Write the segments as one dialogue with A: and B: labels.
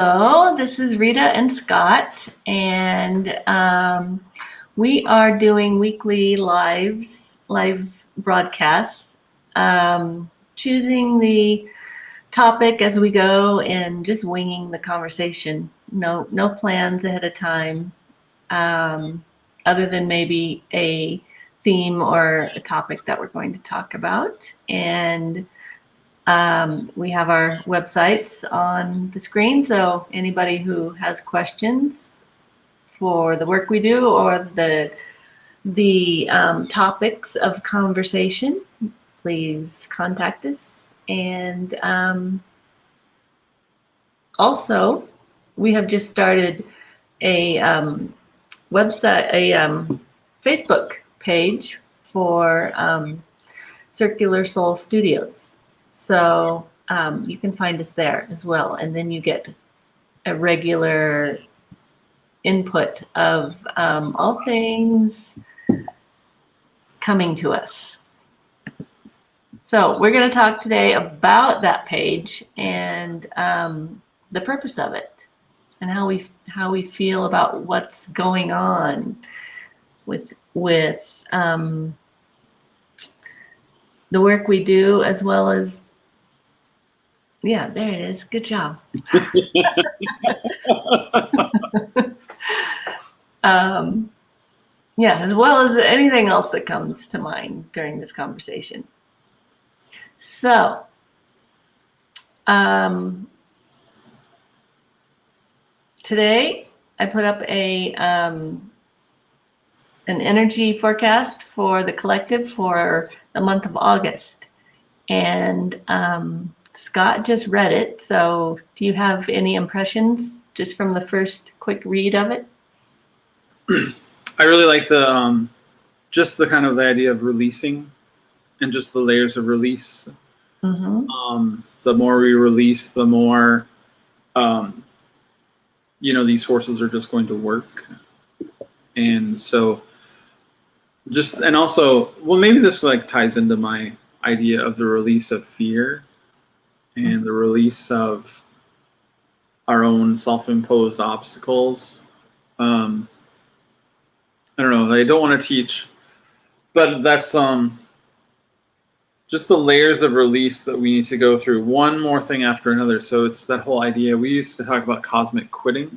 A: Hello, this is Rita and Scott, and we are doing weekly live broadcasts, choosing the topic as we go and just winging the conversation. No plans ahead of time, other than maybe a theme or a topic that we're going to talk about. And we have our websites on the screen, so anybody who has questions for the work we do or the topics of conversation, please contact us. And also, we have just started a Facebook page for Circular Soul Studios. So you can find us there as well. And then you get a regular input of all things coming to us. So we're going to talk today about that page and the purpose of it and how we feel about what's going on with the work we do, as well as, yeah, there it is. Good job. Yeah, as well as anything else that comes to mind during this conversation. So, today I put up an energy forecast for the collective for the month of August, and Scott just read it. So do you have any impressions just from the first quick read of it?
B: I really like the just the kind of the idea of releasing and just the layers of release. Mm-hmm. The more we release, the more these forces are just going to work. And so maybe this ties into my idea of the release of fear and the release of our own self-imposed obstacles. I don't know, I don't want to teach, but that's just the layers of release that we need to go through, one more thing after another. So it's that whole idea. We used to talk about cosmic quitting,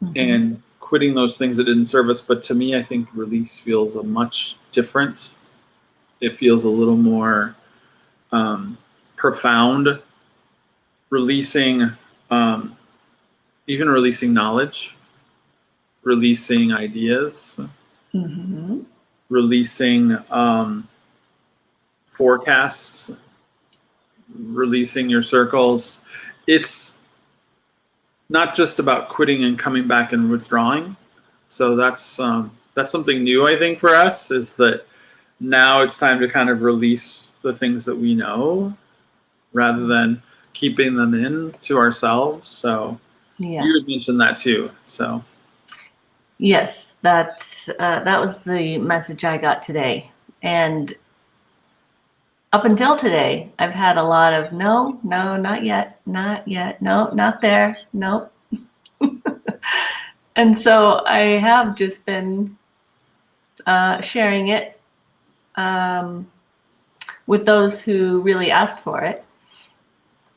B: mm-hmm. and quitting those things that didn't serve us. But to me, I think release feels a much different. It feels a little more profound. Releasing, even releasing knowledge, releasing ideas, mm-hmm. releasing forecasts, releasing your circles. It's not just about quitting and coming back and withdrawing. So that's something new, I think, for us, is that now it's time to kind of release the things that we know rather than keeping them in to ourselves. So yeah. You had mentioned that too. So
A: yes, that was the message I got today. And up until today, I've had a lot of no, not yet, no, not there, nope. And so I have just been sharing it with those who really asked for it.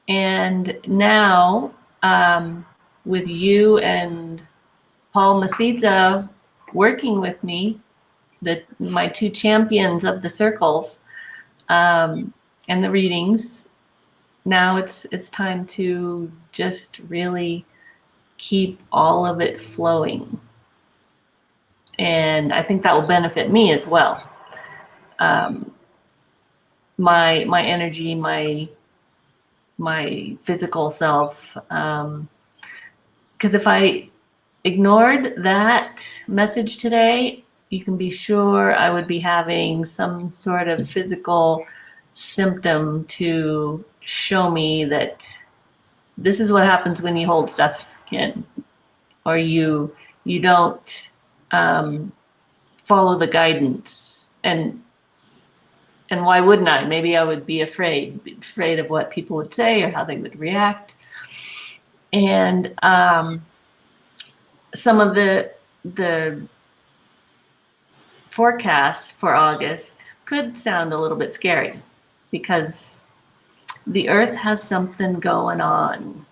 A: And now with you and Paul Masidza working with me, my two champions of the circles, and the readings, now it's time to just really keep all of it flowing. And I think that will benefit me as well. My energy, my physical self. Because if I ignored that message today, you can be sure I would be having some sort of physical symptom to show me that this is what happens when you hold stuff in, or you don't follow the guidance. And why wouldn't I? Maybe I would be afraid of what people would say or how they would react. And some of the forecast for August could sound a little bit scary because the Earth has something going on,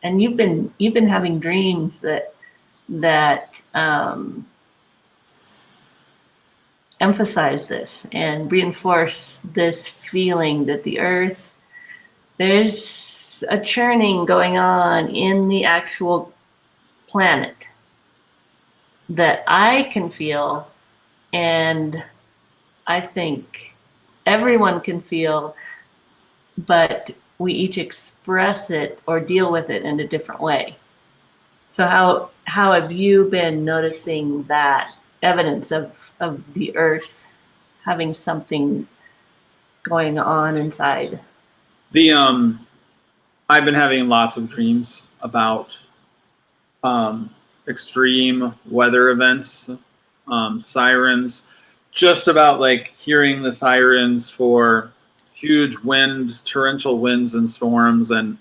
A: and you've been having dreams that emphasize this and reinforce this feeling that the Earth, there's a churning going on in the actual planet that I can feel, and I think everyone can feel, but we each express it or deal with it in a different way. So how have you been noticing that evidence of the Earth having something going on inside?
B: The I've been having lots of dreams about extreme weather events, sirens, just about like hearing the sirens for huge wind, torrential winds and storms, and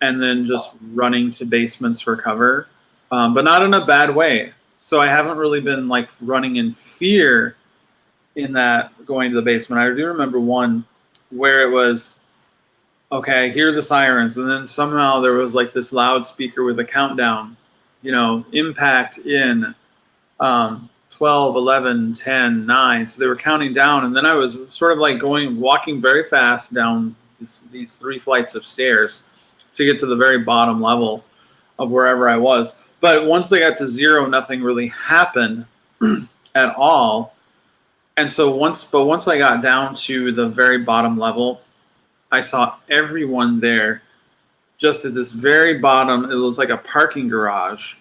B: then just running to basements for cover, but not in a bad way. So I haven't really been like running in fear in that going to the basement. I do remember one where it was, okay, I hear the sirens, and then somehow there was like this loudspeaker with a countdown, impact in 12, 11, 10, 9. So they were counting down, and then I was sort of like walking very fast down these 3 flights of stairs to get to the very bottom level of wherever I was. But once they got to 0, nothing really happened at all. And so once I got down to the very bottom level, I saw everyone there just at this very bottom. It was like a parking garage,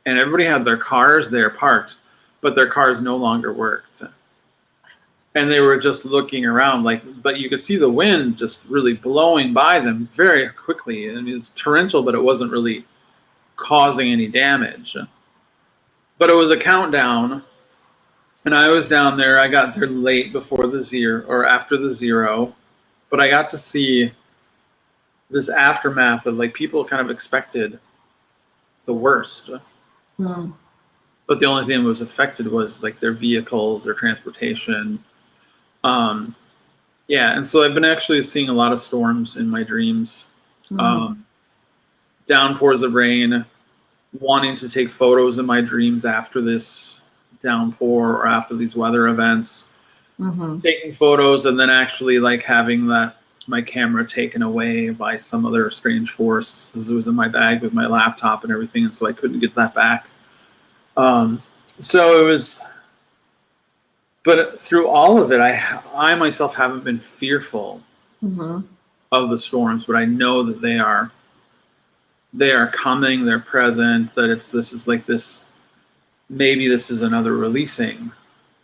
B: and everybody had their cars there parked, but their cars no longer worked. And they were just looking around, but you could see the wind just really blowing by them very quickly. I mean, it was torrential, but it wasn't really causing any damage. But it was a countdown, and I was down there. I got there late before the 0 or after the 0, but I got to see this aftermath of like people kind of expected the worst.
A: Hmm.
B: But the only thing that was affected was like their vehicles, their transportation. Yeah, and so I've been actually seeing a lot of storms in my dreams, downpours of rain, wanting to take photos in my dreams after this downpour or after these weather events, taking photos, and then actually like having my camera taken away by some other strange force. It was in my bag with my laptop and everything, and so I couldn't get that back. So it was, but through all of it, I myself haven't been fearful of the storms, but I know that they are coming, they're present, that maybe this is another releasing,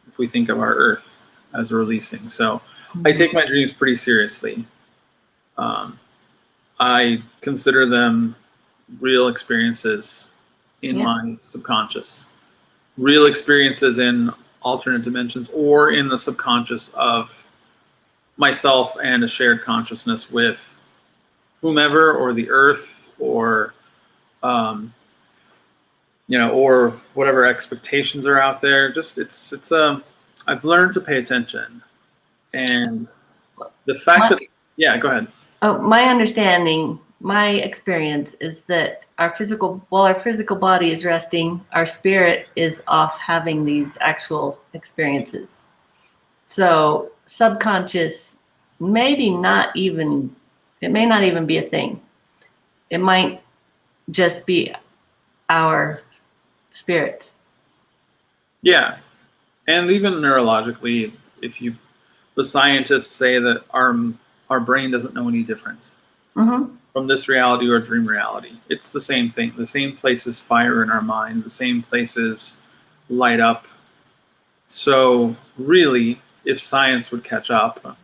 B: if we think of our Earth as a releasing. So I take my dreams pretty seriously. I consider them real experiences in my subconscious, real experiences in alternate dimensions or in the subconscious of myself and a shared consciousness with whomever or the Earth or or whatever expectations are out there. Just I've learned to pay attention, and the fact that go ahead.
A: Oh, my understanding, my experience is that while our physical body is resting, our spirit is off having these actual experiences. So subconscious, it may not even be a thing. It might just be our spirit.
B: Yeah, and even neurologically, the scientists say that our brain doesn't know any difference from this reality or dream reality. It's the same thing. The same places fire in our mind. The same places light up. So really, if science would catch up,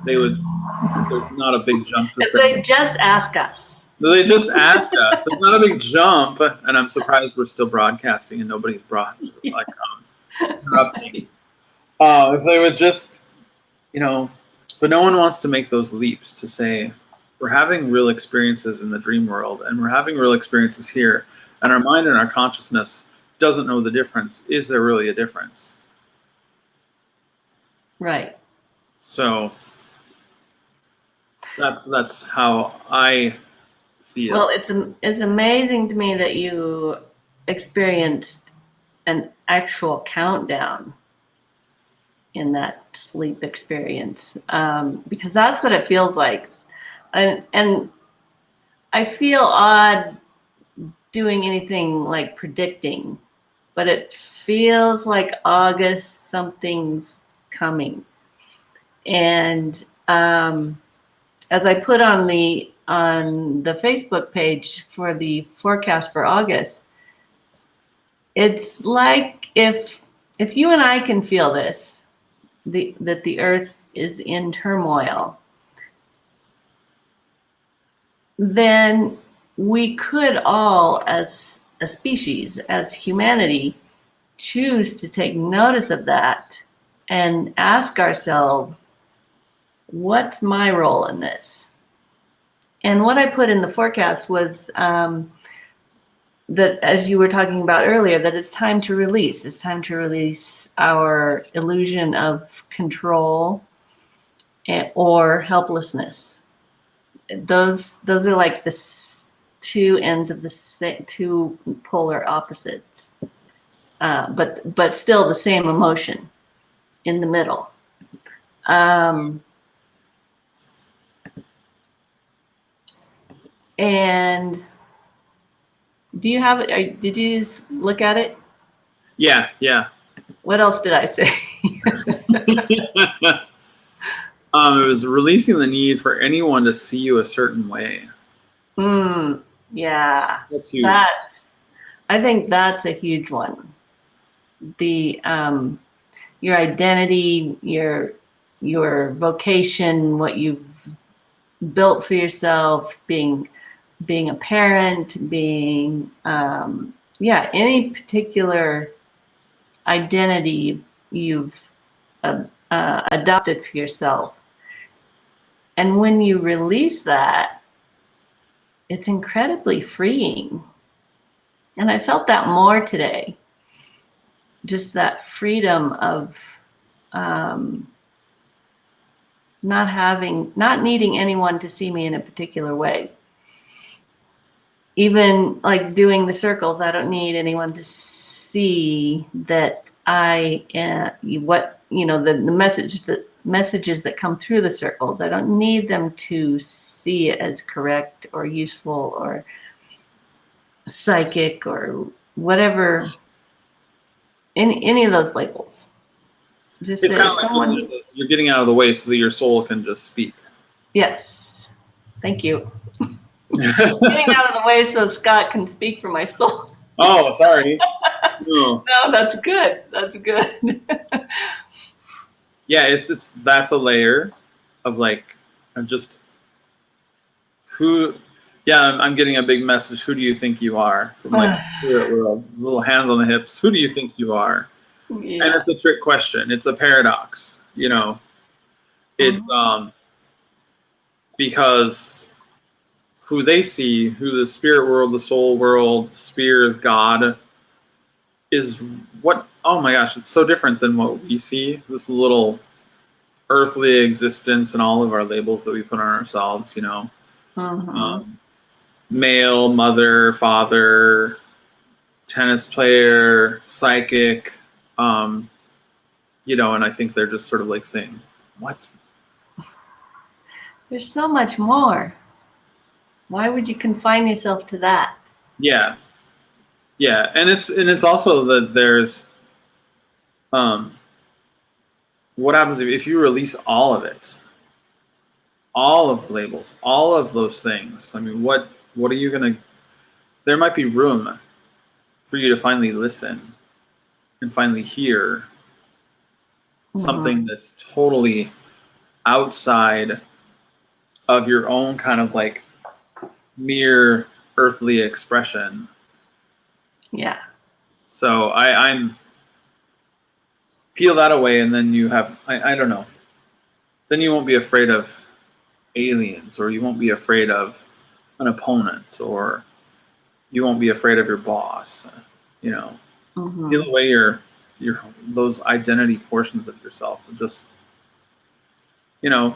B: they would. There's not a big jump.
A: If they just ask us.
B: They just ask us. It's not a big jump, and I'm surprised we're still broadcasting and nobody's interrupting. If they would just, but no one wants to make those leaps to say, we're having real experiences in the dream world, and we're having real experiences here, and our mind and our consciousness doesn't know the difference. Is there really a difference?
A: Right.
B: So that's how I feel.
A: Well, it's amazing to me that you experienced an actual countdown in that sleep experience, because that's what it feels like, and I feel odd doing anything like predicting, but it feels like August something's coming, and as I put on the Facebook page for the forecast for August, it's like if you and I can feel this, that the earth is in turmoil, then we could all, as a species, as humanity, choose to take notice of that and ask ourselves, what's my role in this? And what I put in the forecast was that, as you were talking about earlier, that it's time to release. It's time to release our illusion of control or helplessness. Those are like the two ends of the two polar opposites, but still the same emotion in the middle. And do you have it? Did you look at it?
B: Yeah.
A: What else did I say?
B: It was releasing the need for anyone to see you a certain way.
A: Yeah.
B: That's huge.
A: I think that's a huge one. The your identity, your vocation, what you've built for yourself, being a parent, being any particular identity you've adopted for yourself. And when you release that, it's incredibly freeing. And I felt that more today. Just that freedom of not needing anyone to see me in a particular way. Even like doing the circles, I don't need anyone to see that I the messages that come through the circles. I don't need them to see it as correct or useful or psychic or whatever, any of those labels. Just
B: It's kind of
A: someone.
B: You're getting out of the way so that your soul can just speak.
A: Yes, thank you. Getting out of the way so Scott can speak for my soul.
B: Oh, sorry. No,
A: that's good. That's good.
B: Yeah, that's a layer of just who. Yeah, I'm getting a big message. Who do you think you are? From spirit world, little hands on the hips. Who do you think you are? Yeah. And it's a trick question. It's a paradox. It's because who they see, who the spirit world, the soul world, spheres, God, is what. Oh my gosh, it's so different than what we see. This little earthly existence and all of our labels that we put on ourselves. Male, mother, father, tennis player, psychic, and I think they're just sort of like saying, what?
A: There's so much more. Why would you confine yourself to that?
B: Yeah. And it's also that there's, what happens if you release all of it, all of the labels, all of those things? I mean, what are you going to, there might be room for you to finally listen and finally hear something that's totally outside of your own kind of like mere earthly expression.
A: Yeah.
B: So I'm peel that away, and then you have, I don't know, then you won't be afraid of aliens, or you won't be afraid of an opponent, or you won't be afraid of your boss. You know, feel away your those identity portions of yourself, and just, you know,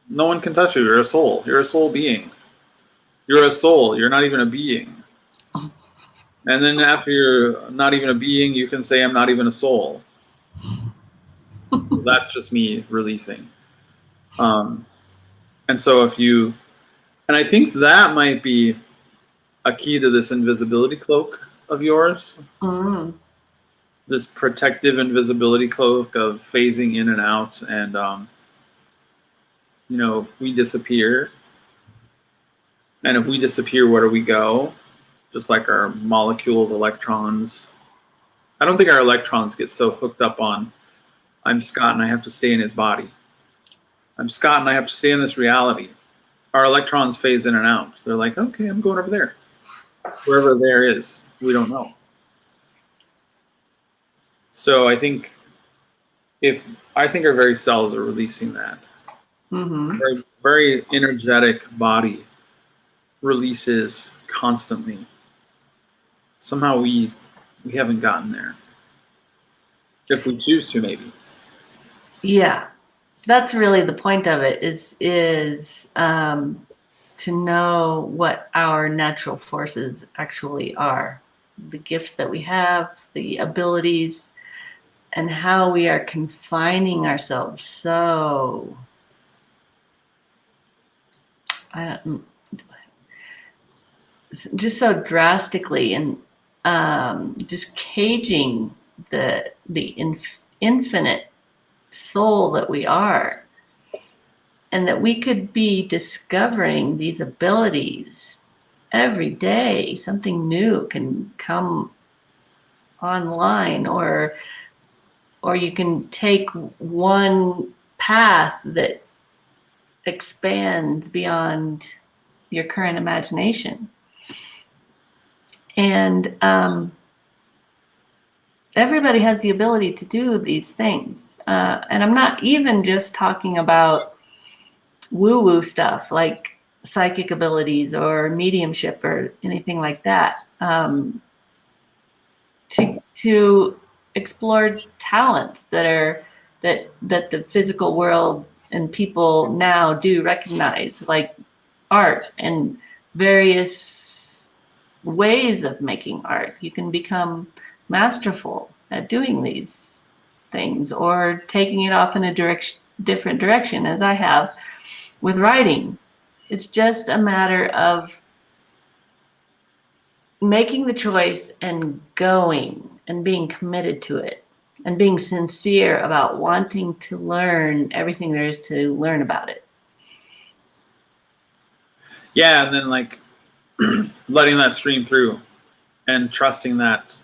B: no one can touch you. You're a soul. You're a soul being. You're a soul. You're not even a being. And then after you're not even a being, you can say, I'm not even a soul. That's just me releasing. And so and I think that might be a key to this invisibility cloak of yours. This protective invisibility cloak of phasing in and out, and we disappear. And if we disappear, where do we go? Just like our molecules, electrons. I don't think our electrons get so hooked up on, I'm Scott and I have to stay in his body. I'm Scott and I have to stay in this reality. Our electrons phase in and out. They're like, okay, I'm going over there. Wherever there is, we don't know. So I think our very cells are releasing that. Very, very energetic body releases constantly. Somehow we haven't gotten there. If we choose to, maybe.
A: Yeah, that's really the point of it, is to know what our natural forces actually are, the gifts that we have, the abilities, and how we are confining ourselves so just so drastically, and just caging the infinite soul that we are, and that we could be discovering these abilities every day. Something new can come online, or you can take one path that expands beyond your current imagination. And everybody has the ability to do these things. And I'm not even just talking about woo-woo stuff like psychic abilities or mediumship or anything like that. To explore talents that the physical world and people now do recognize, like art and various ways of making art. You can become masterful at doing these things, or taking it off in a different direction, as I have with writing. It's just a matter of making the choice and going and being committed to it, and being sincere about wanting to learn everything there is to learn about it.
B: Yeah, and then like letting that stream through and trusting that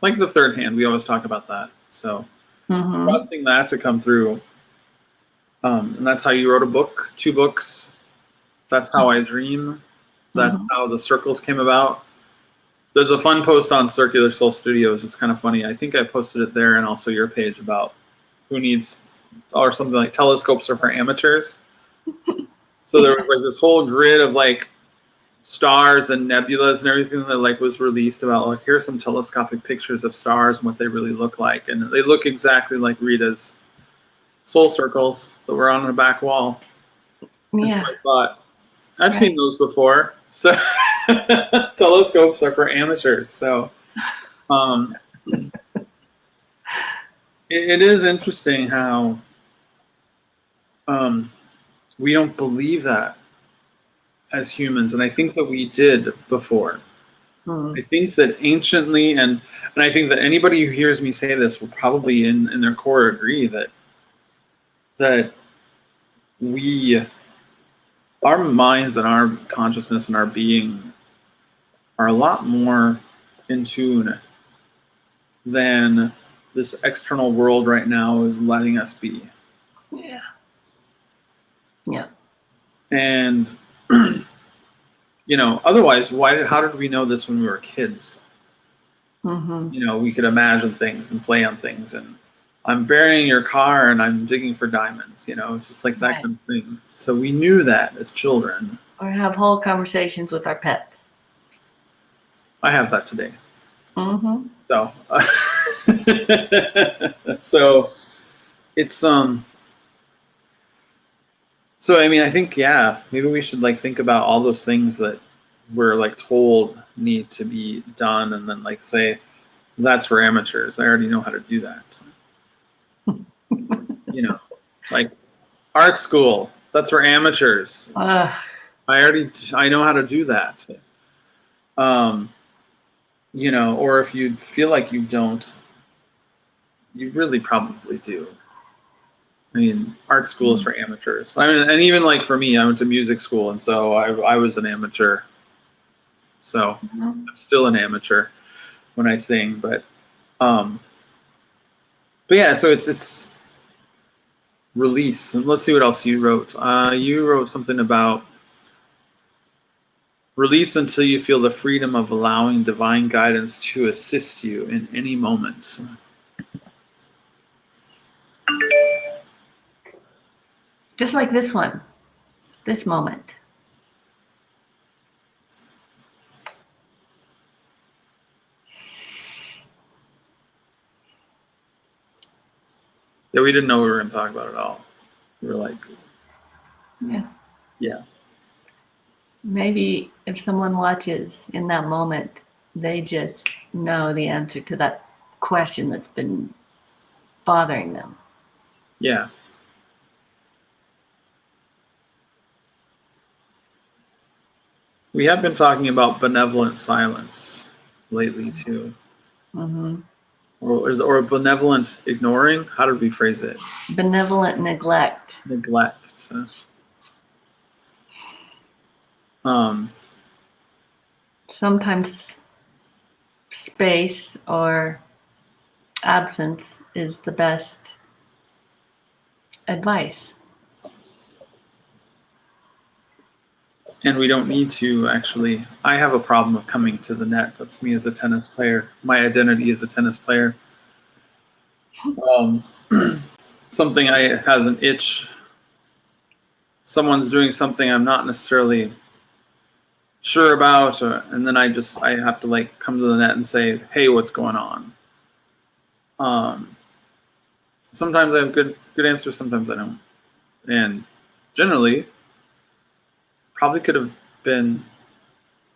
B: like the third hand, we always talk about that. So trusting that to come through. And that's how you wrote a book, 2 books. That's how I dream. That's how the circles came about. There's a fun post on Circular Soul Studios. It's kind of funny. I think I posted it there, and also your page, about who needs, or something like telescopes are for amateurs. So there was like this whole grid of like stars and nebulas and everything that like was released about, like, here's some telescopic pictures of stars and what they really look like. And they look exactly like Rita's soul circles that were on the back wall.
A: Yeah.
B: I thought, I've seen those before. So telescopes are for amateurs. So it is interesting how we don't believe that as humans. And I think that we did before. I think that anciently, and I think that anybody who hears me say this will probably in their core agree that our minds and our consciousness and our being are a lot more in tune than this external world right now is letting us be.
A: Yeah. Yeah.
B: And otherwise, how did we know this when we were kids? We could imagine things and play on things, and I'm burying your car and I'm digging for diamonds, it's just like that
A: Right.
B: kind of thing. So we knew that as children.
A: Or have whole conversations with our pets.
B: I have that today.
A: Mm-hmm.
B: So, so it's so I mean, I think maybe we should like think about all those things that we're like told need to be done, and then like say that's for amateurs. I already know how to do that. Like art school, that's for amateurs. I know how to do that. Or if you feel like you don't, you really probably do. I mean, art school is for amateurs. I mean, and even like for me, I went to music school, and so I was an amateur. So I'm still an amateur when I sing, but yeah. So it's release. And let's see what else you wrote. You wrote something about release until you feel the freedom of allowing divine guidance to assist you in any moment.
A: Just like this one, this moment.
B: Yeah, we didn't know what we were going to talk about at all. We were like, yeah.
A: Maybe if someone watches in that moment, they just know the answer to that question that's been bothering them.
B: Yeah. We have been talking about benevolent silence lately too.
A: Mm-hmm.
B: Or benevolent ignoring. How did we phrase it?
A: Benevolent neglect.
B: Neglect.
A: Sometimes space or absence is the best advice.
B: And we don't need to actually. I have a problem of coming to the net. That's me as a tennis player. My identity as a tennis player. Something has an itch. Someone's doing something I'm not necessarily sure about, and then I have to like come to the net and say, "Hey, what's going on?" Sometimes I have good answers. Sometimes I don't, and generally, probably could have been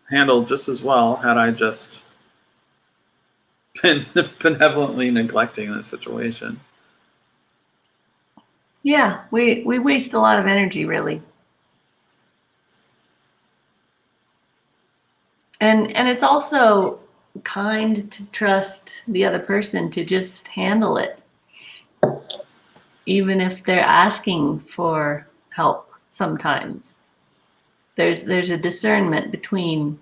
B: handled just as well had I just been benevolently neglecting the situation.
A: Yeah, we waste a lot of energy, really. And it's also kind to trust the other person to just handle it, even if they're asking for help. Sometimes there's a discernment between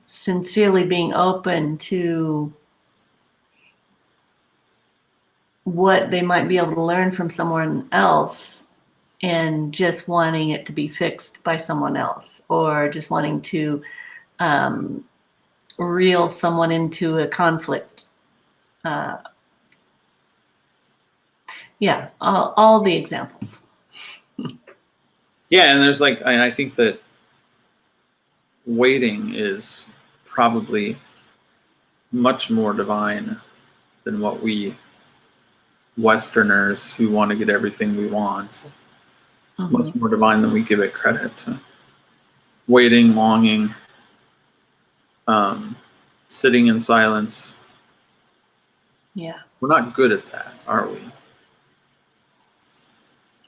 A: sincerely being open to what they might be able to learn from someone else and just wanting it to be fixed by someone else, or just wanting to reel someone into a conflict. Yeah, all the examples.
B: Yeah, and there's like, I think that waiting is probably much more divine than what we Westerners who want to get everything we want.
A: Mm-hmm.
B: Much more divine than we give it credit. Waiting, longing, sitting in silence.
A: Yeah.
B: We're not good at that, are we?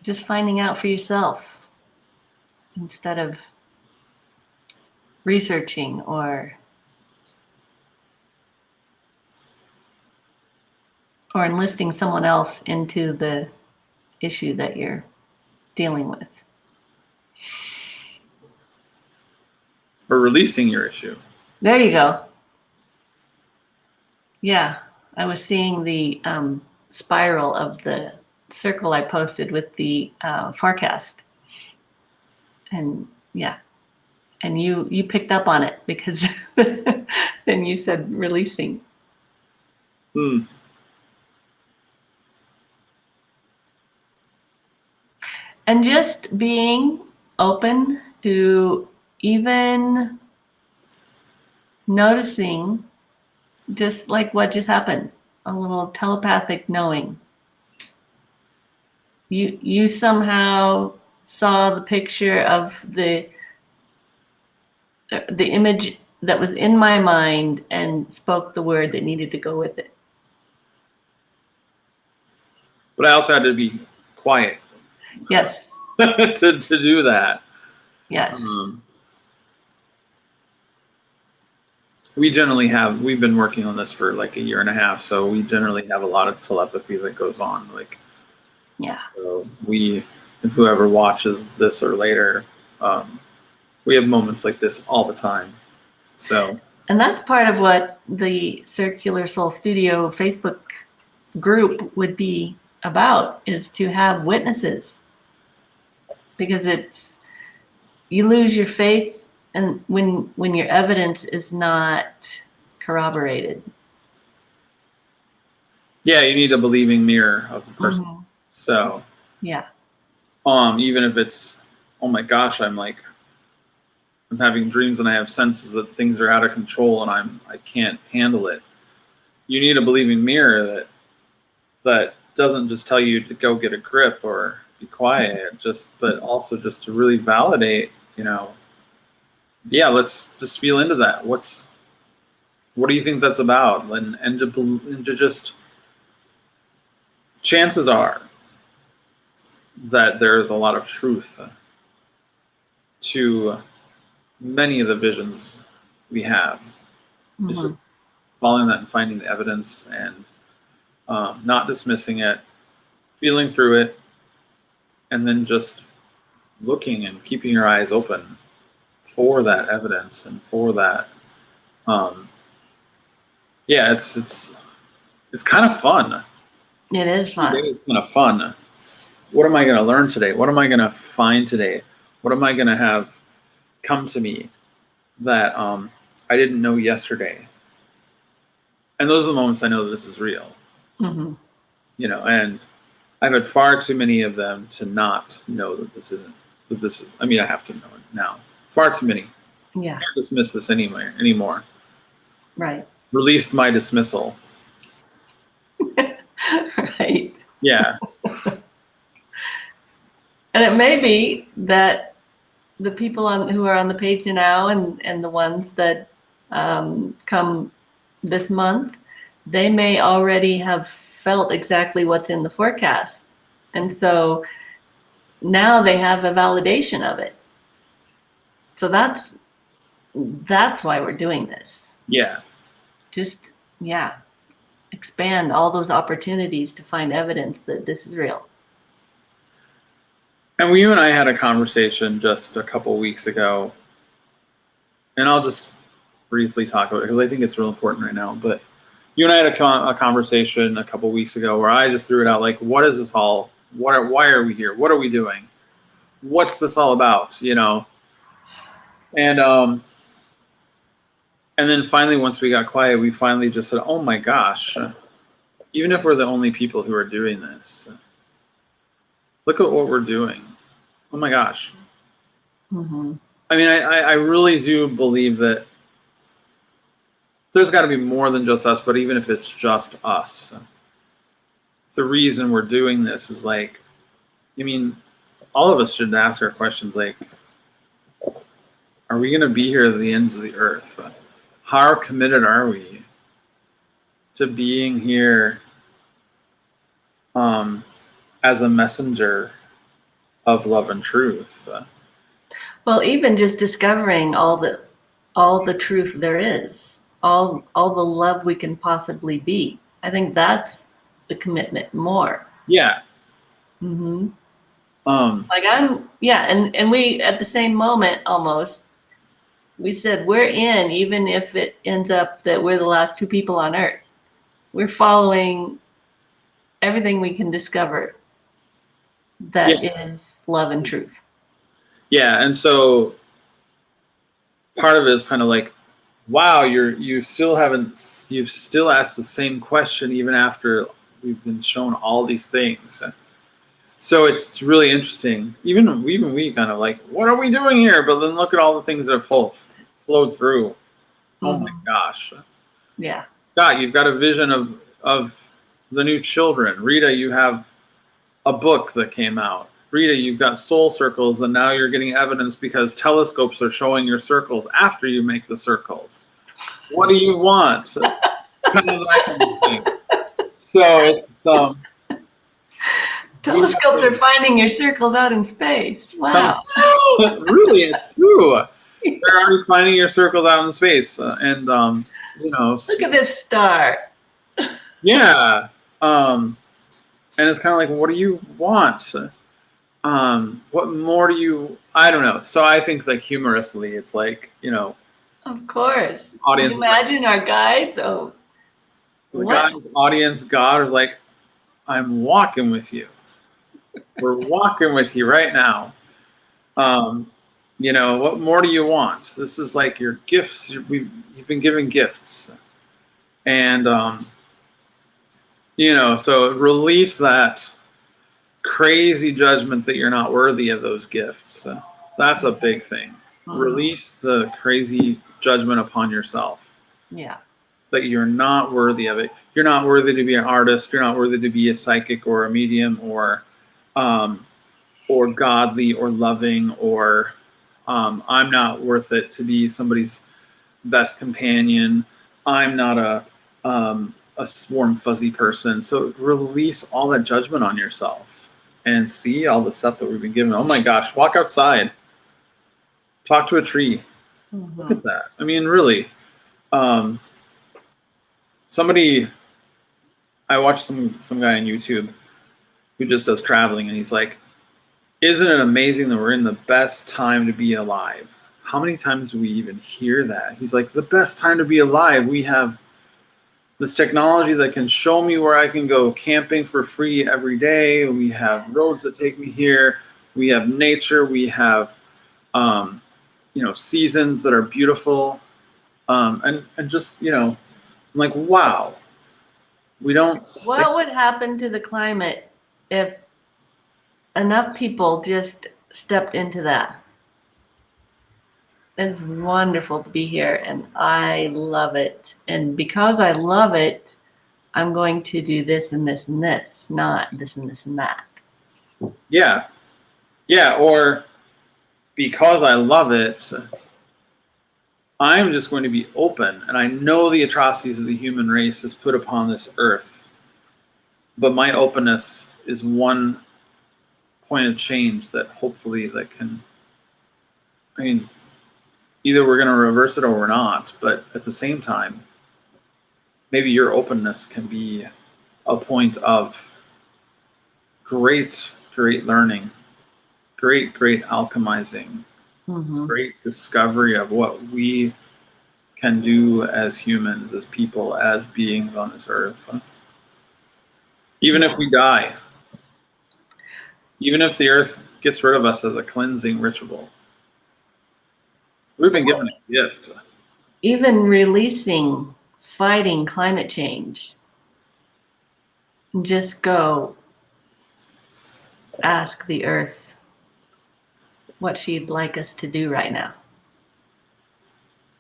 A: Just finding out for yourself instead of researching or enlisting someone else into the issue that you're dealing with.
B: Or releasing your issue.
A: There you go. Yeah, I was seeing the spiral of the circle I posted with the forecast, and yeah, and you picked up on it because then you said releasing. And just being open to even noticing, just like what just happened, a little telepathic knowing. You somehow saw the picture of the image that was in my mind and spoke the word that needed to go with it.
B: But I also had to be quiet.
A: Yes.
B: to do that.
A: Yes.
B: We've been working on this for like a year and a half, so we generally have a lot of telepathy that goes on. Like,
A: yeah.
B: So whoever watches this or later, we have moments like this all the time. So.
A: And that's part of what the Circular Soul Studio Facebook group would be about, is to have witnesses, because you lose your faith and when your evidence is not corroborated.
B: Yeah, you need a believing mirror of the person.
A: Mm-hmm.
B: So
A: yeah.
B: Even if it's, oh my gosh, I'm having dreams and I have senses that things are out of control and I can't handle it. You need a believing mirror that doesn't just tell you to go get a grip or be quiet, but also just to really validate, yeah, let's just feel into that. What do you think that's about? And to just, chances are that there's a lot of truth to many of the visions we have.
A: Mm-hmm.
B: It's just following that and finding the evidence and not dismissing it, feeling through it, and then just looking and keeping your eyes open for that evidence and for that. Yeah, it's kind of fun.
A: It is fun.
B: It's kind of fun. What am I going to learn today? What am I going to find today? What am I going to have come to me that I didn't know yesterday? And those are the moments I know that this is real.
A: Mm-hmm.
B: And I've had far too many of them to not know that this isn't. I mean, I have to know it now. Far too many.
A: Yeah.
B: I can't dismiss this anymore.
A: Right.
B: Released my dismissal.
A: Right.
B: Yeah.
A: And it may be that the people who are on the page now and the ones that come this month, they may already have felt exactly what's in the forecast. And so now they have a validation of it. So that's why we're doing this.
B: Yeah.
A: Just, expand all those opportunities to find evidence that this is real.
B: And you and I had a conversation just a couple weeks ago, and I'll just briefly talk about it because I think it's real important right now. But you and I had a conversation a couple weeks ago where I just threw it out like, what is this all? Why are we here? What are we doing? What's this all about? And then finally, once we got quiet, we finally just said, oh my gosh, even if we're the only people who are doing this, look at what we're doing. Oh my gosh.
A: Mm-hmm.
B: I mean, I really do believe that there's got to be more than just us, but even if it's just us, the reason we're doing this is like, I mean, all of us should ask our questions like, are we going to be here at the ends of the earth? How committed are we to being here as a messenger of love and truth?
A: Well, even just discovering all the truth there is, all the love we can possibly be. I think that's the commitment more.
B: Yeah.
A: Mm-hmm. And we at the same moment almost, we said we're in, even if it ends up that we're the last two people on Earth. We're following everything we can discover that is love and truth.
B: Yeah, and so part of it is kind of like, wow, you've still asked the same question even after we've been shown all these things. So it's really interesting. Even we kind of like, what are we doing here? But then look at all the things that have flowed through. Oh my gosh.
A: Yeah.
B: God, you've got a vision of the new children. Rita, you have a book that came out. Rita, you've got soul circles, and now you're getting evidence because telescopes are showing your circles after you make the circles. What do you want? Kind of that kind of thing. So it's
A: Telescopes are finding your circles out in space. Wow.
B: Really, it's true. They're already finding your circles out in space, and
A: Look at this star.
B: yeah, and it's kind of like, what do you want? What more do you? I don't know. So I think, like, humorously, it's like,
A: Of course.
B: audience.
A: Can you imagine our guides? Oh,
B: the guys, audience, God is like, I'm walking with you. We're walking with you right now. What more do you want? This is like your gifts. You've been given gifts, and so release that crazy judgment that you're not worthy of those gifts. That's a big thing. Release the crazy judgment upon yourself.
A: Yeah.
B: That you're not worthy of it. You're not worthy to be an artist. You're not worthy to be a psychic or a medium or godly or loving or I'm not worth it to be somebody's best companion. I'm not a warm, fuzzy person. So release all that judgment on yourself and see all the stuff that we've been given. Oh my gosh, walk outside. Talk to a tree. Look at that. I mean, really. I watched some guy on YouTube who just does traveling, and he's like, isn't it amazing that we're in the best time to be alive? How many times do we even hear that? He's like, the best time to be alive. We have this technology that can show me where I can go camping for free every day. We have roads that take me here. We have nature. We have, seasons that are beautiful. And just, I'm like, wow. We don't.
A: What would happen to the climate if enough people just stepped into that? It's wonderful to be here, and I love it. And because I love it, I'm going to do this and this and this, not this and this and that.
B: Yeah. Yeah, or because I love it, I'm just going to be open, and I know the atrocities of the human race is put upon this earth, but my openness is one point of change that hopefully either we're going to reverse it or we're not, but at the same time, maybe your openness can be a point of great learning, great alchemizing, great discovery of what we can do as humans, as people, as beings on this earth. Even if we die, even if the earth gets rid of us as a cleansing ritual, we've been given a gift.
A: Even releasing, fighting climate change. Just go ask the earth what she'd like us to do right now.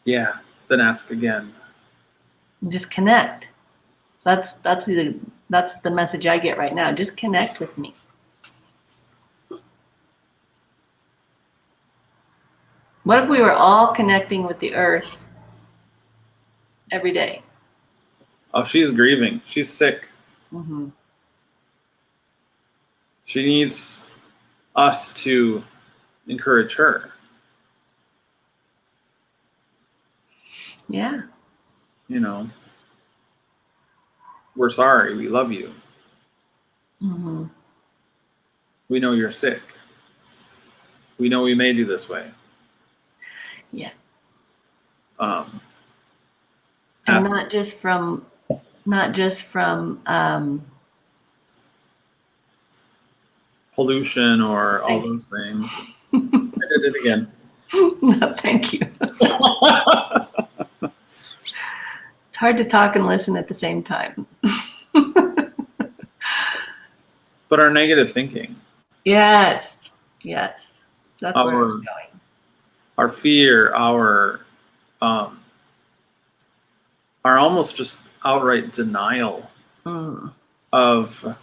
B: Yeah, then ask again.
A: Just connect. That's the message I get right now. Just connect with me. What if we were all connecting with the earth every day?
B: Oh, she's grieving. She's sick. She needs us to encourage her.
A: Yeah.
B: We're sorry. We love you. We know you're sick. We know we made you this way.
A: Yeah.
B: And
A: not just from
B: pollution or all those things. I did it again.
A: No, thank you. It's hard to talk and listen at the same time.
B: But our negative thinking.
A: Yes. Yes. That's where I was
B: Our
A: going.
B: our fear, um, our almost just outright denial
A: Mm.
B: of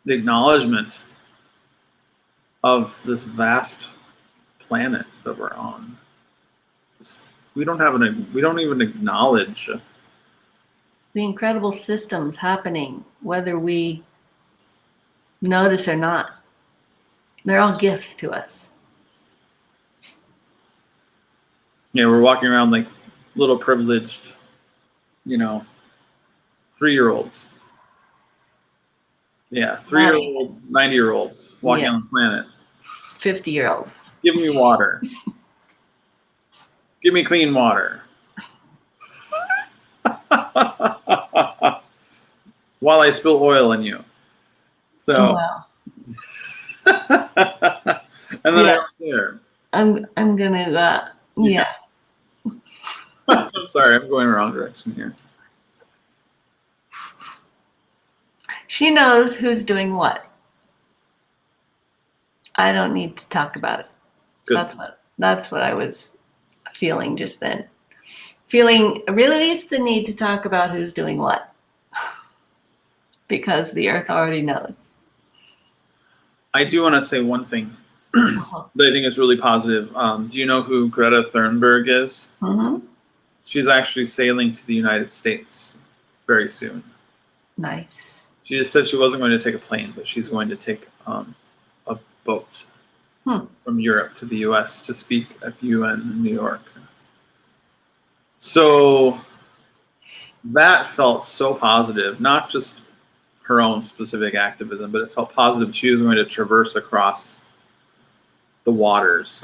B: the acknowledgement of this vast planet that we're on. We don't even acknowledge.
A: The incredible systems happening, whether we notice or not. They're all gifts to us.
B: We're walking around like little privileged, you know, 3-year-olds. Yeah,
A: Right.
B: 3-year-old, 90-year-olds walking
A: Yeah.
B: on the planet.
A: 50-year-olds.
B: Give me water. Give me clean water. While I spill oil on you.
A: Oh,
B: So,
A: well.
B: and then I
A: Yes.
B: don't care.
A: I'm gonna
B: Yeah.
A: yeah.
B: I'm sorry, I'm going the wrong direction here.
A: She knows who's doing what. I don't need to talk about it.
B: Good.
A: That's what I was feeling just then. Feeling release the need to talk about who's doing what. Because the earth already knows.
B: I do want to say one thing
A: Uh-huh.
B: that I think is really positive. Do you know who Greta Thunberg is?
A: Mm-hmm.
B: She's actually sailing to the United States very soon.
A: Nice.
B: She just said she wasn't going to take a plane, but she's going to take a boat from Europe to the U.S. to speak at the UN in New York. So that felt so positive, not just her own specific activism, but it felt positive. She was going to traverse across the waters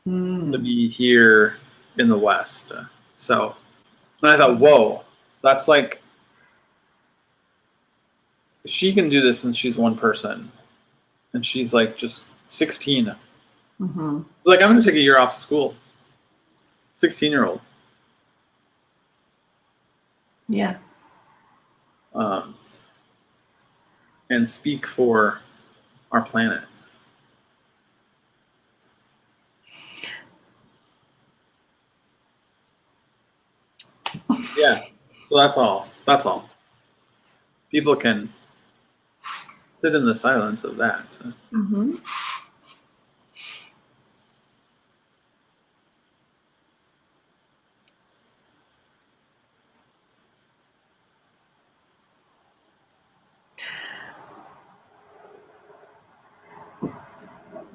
B: to be here in the West. So, and I thought, whoa, that's like, she can do this since she's one person. And she's like just 16.
A: Mm-hmm.
B: Like, I'm going to take a year off of school. 16-year-old.
A: Yeah.
B: And speak for our planet. Yeah. So that's all. That's all. People can sit in the silence of that.
A: Mm-hmm.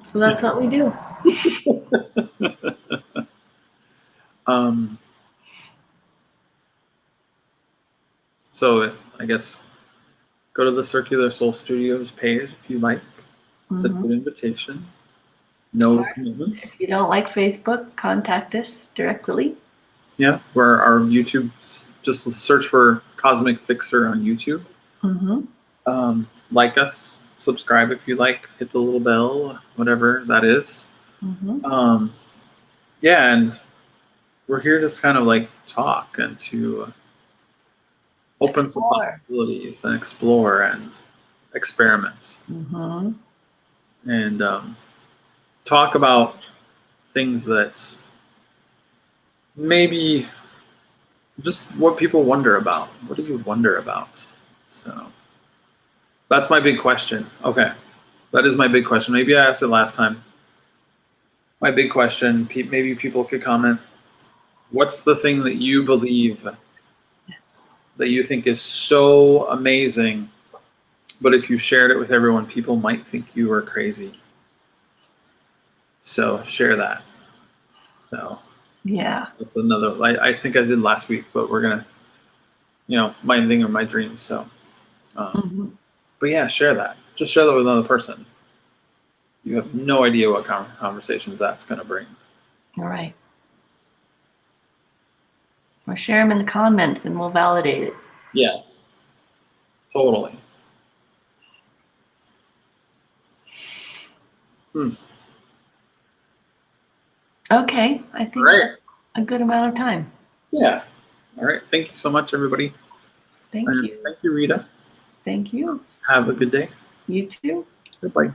A: So that's what we do.
B: So I guess go to the Circular Soul Studios page if you like. It's a good invitation. No commitments.
A: If you don't like Facebook, contact us directly.
B: Yeah, where our YouTube's just search for Cosmic Fixer on YouTube.
A: Mm-hmm.
B: Like us, subscribe if you like, hit the little bell, whatever that is.
A: Mm-hmm.
B: Yeah, and we're here to just kind of like talk and to open some possibilities and explore and experiment.
A: Mm-hmm.
B: And talk about things that maybe just what people wonder about. What do you wonder about? So that's my big question. Okay, that is my big question. Maybe I asked it last time. My big question, maybe people could comment. What's the thing that you believe that you think is so amazing, but if you shared it with everyone, people might think you were crazy? So share that. So
A: Yeah.
B: that's another, I think I did last week, but we're going to, my thing or my dreams. So, but yeah, share that. Just share that with another person. You have no idea what conversations that's going to bring.
A: All right. Or share them in the comments and we'll validate it.
B: Yeah, totally.
A: Okay. I think that's a good amount of time.
B: Yeah. All right. Thank you so much, everybody.
A: Thank you.
B: Thank you, Rita.
A: Thank you.
B: Have a good day.
A: You too.
B: Goodbye.